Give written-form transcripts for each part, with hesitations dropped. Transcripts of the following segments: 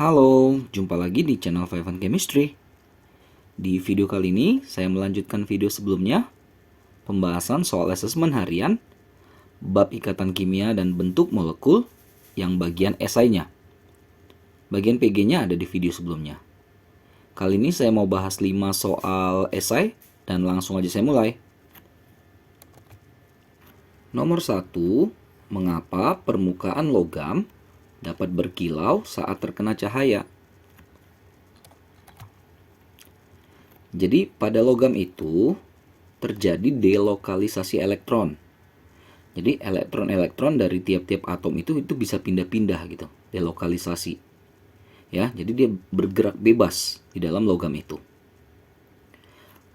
Halo, jumpa lagi di channel Five and Chemistry. Di video kali ini, saya melanjutkan video sebelumnya, pembahasan soal asesmen harian, bab ikatan kimia dan bentuk molekul, yang bagian esainya. Bagian PG-nya ada di video sebelumnya. Kali ini saya mau bahas 5 soal esai, dan langsung aja saya mulai. Nomor 1, mengapa permukaan logam dapat berkilau saat terkena cahaya? Jadi pada logam itu terjadi delokalisasi elektron. Jadi elektron-elektron dari tiap-tiap atom itu bisa pindah-pindah gitu, delokalisasi. Ya, jadi dia bergerak bebas di dalam logam itu.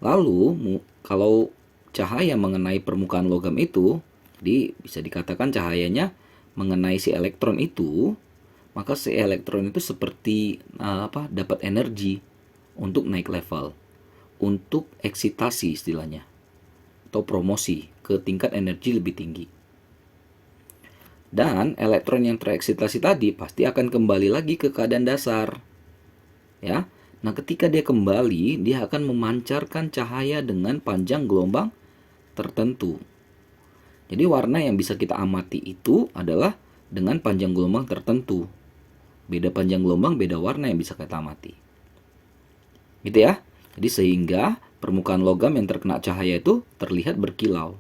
Lalu kalau cahaya mengenai permukaan logam itu, jadi bisa dikatakan cahayanya mengenai si elektron itu, maka si elektron itu seperti dapat energi untuk naik level, untuk eksitasi istilahnya, atau promosi ke tingkat energi lebih tinggi. Dan elektron yang tereksitasi tadi pasti akan kembali lagi ke keadaan dasar. Ya. Nah, ketika dia kembali, dia akan memancarkan cahaya dengan panjang gelombang tertentu. Jadi warna yang bisa kita amati itu adalah dengan panjang gelombang tertentu. Beda panjang gelombang, beda warna yang bisa kita amati. Gitu ya. Jadi sehingga permukaan logam yang terkena cahaya itu terlihat berkilau.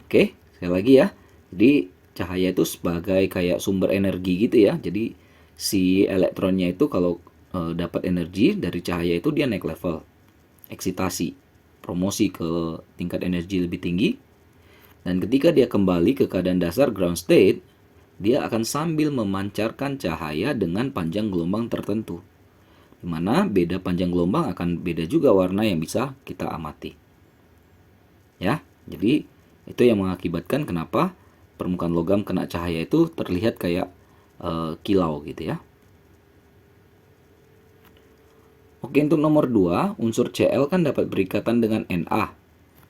Oke, sekali lagi ya. Jadi cahaya itu sebagai kayak sumber energi gitu ya. Jadi si elektronnya itu kalau dapat energi dari cahaya itu dia naik level, eksitasi, promosi ke tingkat energi lebih tinggi. Dan ketika dia kembali ke keadaan dasar ground state, dia akan sambil memancarkan cahaya dengan panjang gelombang tertentu. Di mana beda panjang gelombang akan beda juga warna yang bisa kita amati. Ya, jadi itu yang mengakibatkan kenapa permukaan logam kena cahaya itu terlihat kayak kilau gitu ya. Oke, untuk nomor 2, unsur Cl kan dapat berikatan dengan Na,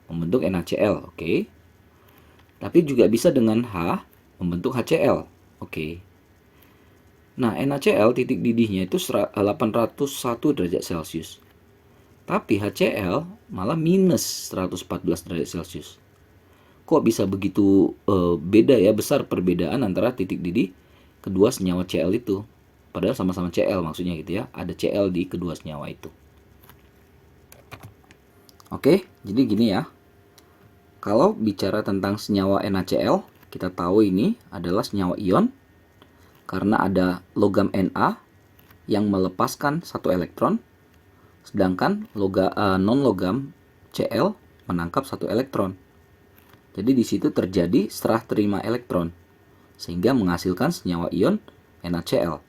membentuk NaCl, oke. Tapi juga bisa dengan H, membentuk HCl, oke. Nah, NaCl titik didihnya itu 801 derajat Celcius. Tapi HCl malah minus 114 derajat Celcius. Kok bisa begitu beda ya, besar perbedaan antara titik didih kedua senyawa Cl itu? Padahal sama-sama Cl maksudnya gitu ya. Ada Cl di kedua senyawa itu. Oke, jadi gini ya. Kalau bicara tentang senyawa NaCl, kita tahu ini adalah senyawa ion karena ada logam Na yang melepaskan satu elektron, sedangkan non-logam Cl menangkap satu elektron. Jadi di situ terjadi serah terima elektron, sehingga menghasilkan senyawa ion NaCl.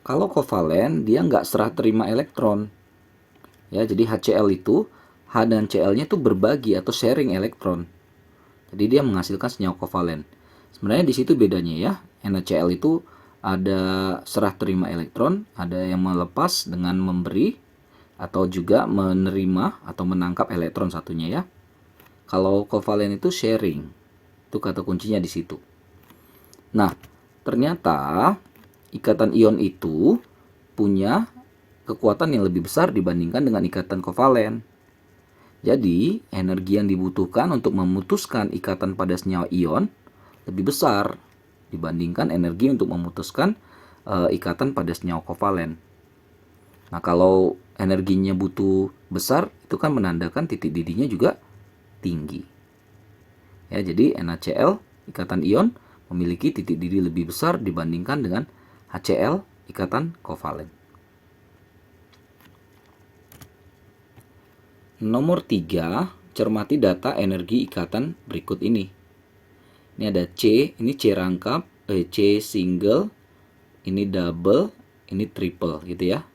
Kalau kovalen, dia nggak serah terima elektron. Ya, jadi HCl itu H dan Cl-nya itu berbagi atau sharing elektron. Jadi dia menghasilkan senyawa kovalen. Sebenarnya di situ bedanya ya. NaCl itu ada serah terima elektron, ada yang melepas dengan memberi, atau juga menerima atau menangkap elektron satunya ya. Kalau kovalen itu sharing. Itu kata kuncinya di situ. Nah, ternyata ikatan ion itu punya kekuatan yang lebih besar dibandingkan dengan ikatan kovalen. Jadi, energi yang dibutuhkan untuk memutuskan ikatan pada senyawa ion lebih besar dibandingkan energi untuk memutuskan ikatan pada senyawa kovalen. Nah, kalau energinya butuh besar, itu kan menandakan titik didihnya juga tinggi. Ya, jadi NaCl ikatan ion memiliki titik didih lebih besar dibandingkan dengan HCl ikatan kovalen. Nomor 3, cermati data energi ikatan berikut ini. Ini ada C, ini C rangkap, C single, ini double, ini triple gitu ya.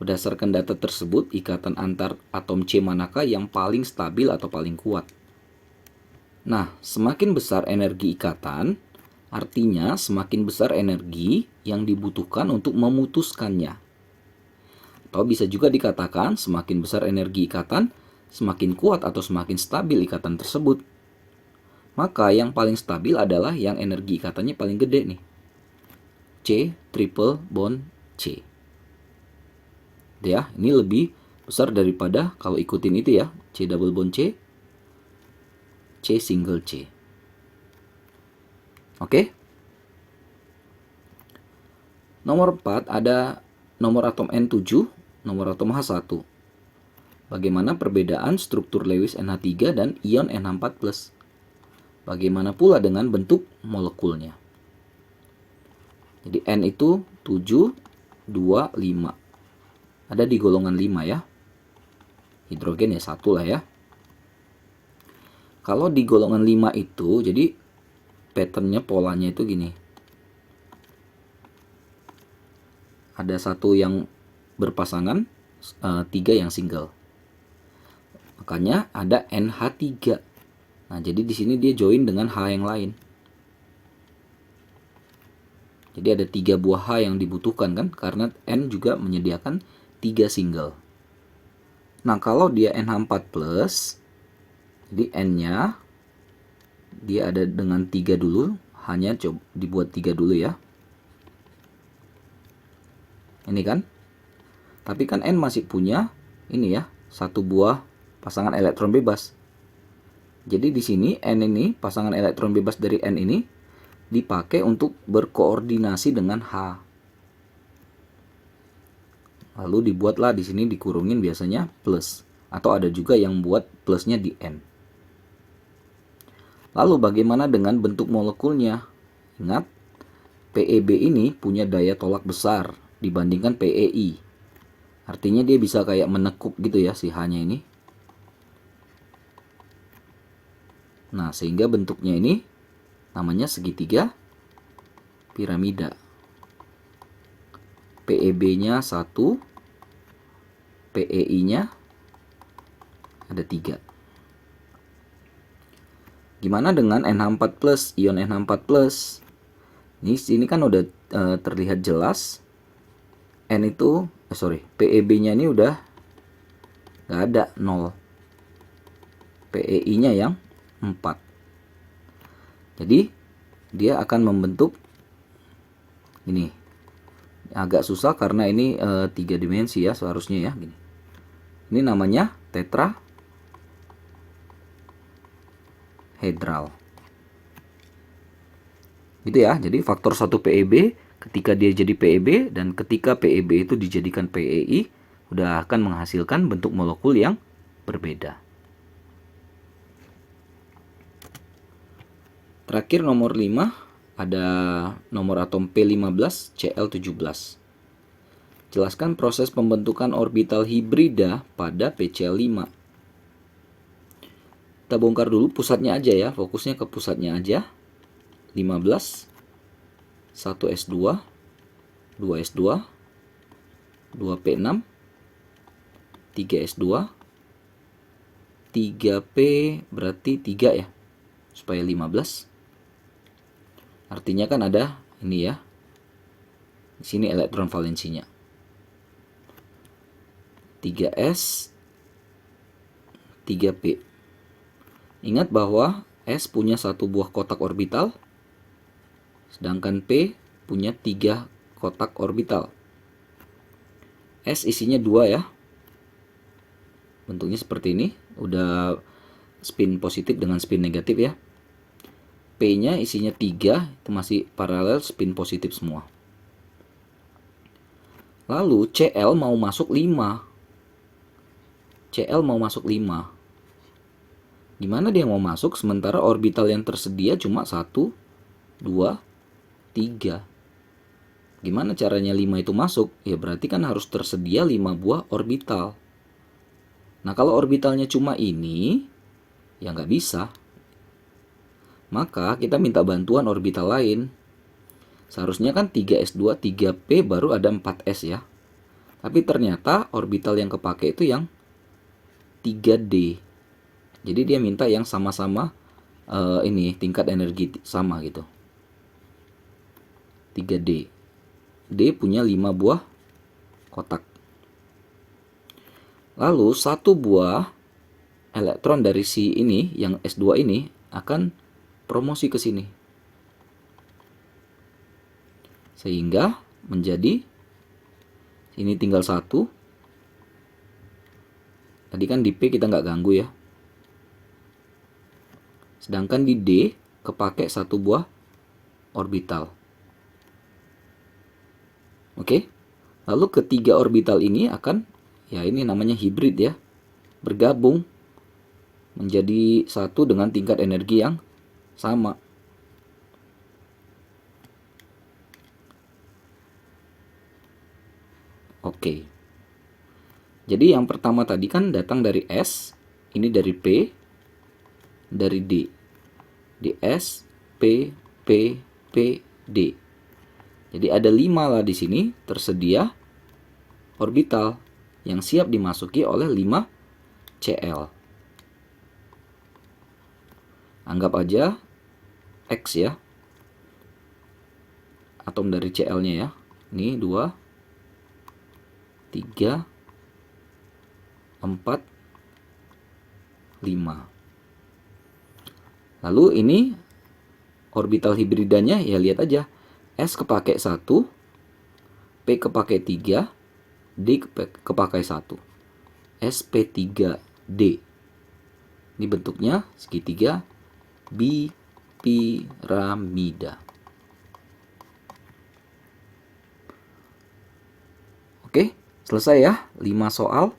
Berdasarkan data tersebut, ikatan antar atom C manakah yang paling stabil atau paling kuat? Nah, semakin besar energi ikatan, artinya semakin besar energi yang dibutuhkan untuk memutuskannya. Atau bisa juga dikatakan semakin besar energi ikatan, semakin kuat atau semakin stabil ikatan tersebut. Maka yang paling stabil adalah yang energi ikatannya paling gede nih. C triple bond C. Ya, ini lebih besar daripada kalau ikutin itu ya, C double bond C, C single C. Oke. Nomor 4 ada nomor atom N7, nomor atom H1. Bagaimana perbedaan struktur Lewis NH3 dan ion NH4+. Bagaimana pula dengan bentuk molekulnya. Jadi N itu 7, 2, 5. Ada di golongan 5 ya. Hidrogen ya 1 lah ya. Kalau di golongan 5 itu, jadi patternnya, polanya itu gini. Ada 1 yang berpasangan, 3 yang single. Makanya ada NH3. Nah, jadi di sini dia join dengan H yang lain. Jadi ada 3 buah H yang dibutuhkan kan, karena N juga menyediakan 3 single. Nah, kalau dia NH4+, jadi N-nya dia ada dengan 3 dulu, hanya coba dibuat 3 dulu ya. Ini kan. Tapi kan N masih punya ini ya, 1 buah pasangan elektron bebas. Jadi di sini N ini, pasangan elektron bebas dari N ini dipakai untuk berkoordinasi dengan H. Lalu dibuatlah di sini dikurungin biasanya plus, atau ada juga yang buat plusnya di N. Lalu bagaimana dengan bentuk molekulnya? Ingat, PeB ini punya daya tolak besar dibandingkan PeI. Artinya dia bisa kayak menekuk gitu ya si H-nya ini. Nah, sehingga bentuknya ini namanya segitiga piramida. PeB-nya 1, PeI-nya ada 3. Gimana dengan NH4+, ion NH4+? Ini kan udah terlihat jelas. N itu, PeB-nya ini udah nggak ada, 0. PeI-nya yang 4. Jadi dia akan membentuk ini. Agak susah karena ini 3 dimensi ya seharusnya ya, gini. Ini namanya tetrahedral. Gitu ya. Jadi faktor 1 PeB ketika dia jadi PeB dan ketika PeB itu dijadikan PeI udah akan menghasilkan bentuk molekul yang berbeda. Terakhir nomor 5 ada nomor atom P15Cl17. Jelaskan proses pembentukan orbital hibrida pada PCl5. Kita bongkar dulu pusatnya aja ya, fokusnya ke pusatnya aja. 15, 1s2, 2s2, 2p6, 3s2, 3p berarti 3 ya, supaya 15. Artinya kan ada ini ya. Di sini elektron valensinya. 3s, 3p. Ingat bahwa S punya 1 buah kotak orbital, sedangkan P punya 3 kotak orbital. S isinya 2 ya. Bentuknya seperti ini. Udah spin positif dengan spin negatif ya. P-nya isinya 3, itu masih paralel spin positif semua. Lalu Cl mau masuk 5. Cl mau masuk 5. Gimana dia mau masuk sementara orbital yang tersedia cuma 1, 2, 3. Gimana caranya 5 itu masuk? Ya berarti kan harus tersedia 5 buah orbital. Nah kalau orbitalnya cuma ini, ya nggak bisa. Maka kita minta bantuan orbital lain. Seharusnya kan 3s2, 3p baru ada 4s ya. Tapi ternyata orbital yang kepake itu yang 3d. Jadi dia minta yang sama-sama ini tingkat energi sama gitu. 3d. D punya 5 buah kotak. Lalu 1 buah elektron dari si ini yang S2 ini akan promosi ke sini. Sehingga menjadi ini tinggal 1. Tadi kan di P kita nggak ganggu ya. Sedangkan di D kepake 1 buah orbital. Oke. Lalu ketiga orbital ini akan, ya ini namanya hibrid ya, bergabung menjadi satu dengan tingkat energi yang sama. Oke. Jadi yang pertama tadi kan datang dari S, ini dari P, dari D. Di S, P, P, P, D. Jadi ada 5 lah di sini tersedia orbital yang siap dimasuki oleh 5 Cl. Anggap aja X ya, atom dari Cl-nya ya. Ini 2, 3, 4, 5. Lalu ini orbital hibridanya ya, lihat aja. S kepake 1, P kepake 3, D kepake 1. sp3d. Ini bentuknya segitiga bipiramida. Oke, selesai ya 5 soal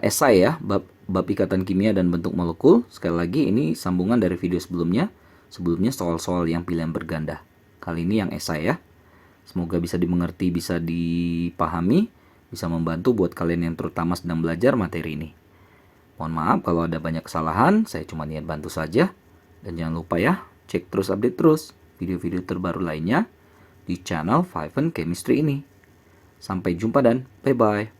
esai ya, bab ikatan kimia dan bentuk molekul. Sekali lagi ini sambungan dari video sebelumnya. Sebelumnya soal-soal yang pilihan berganda. Kali ini yang esai ya. Semoga bisa dimengerti, bisa dipahami, bisa membantu buat kalian yang terutama sedang belajar materi ini. Mohon maaf kalau ada banyak kesalahan, saya cuma niat bantu saja. Dan jangan lupa ya, cek terus, update terus video-video terbaru lainnya di channel Fiven Chemistry ini. Sampai jumpa dan bye-bye.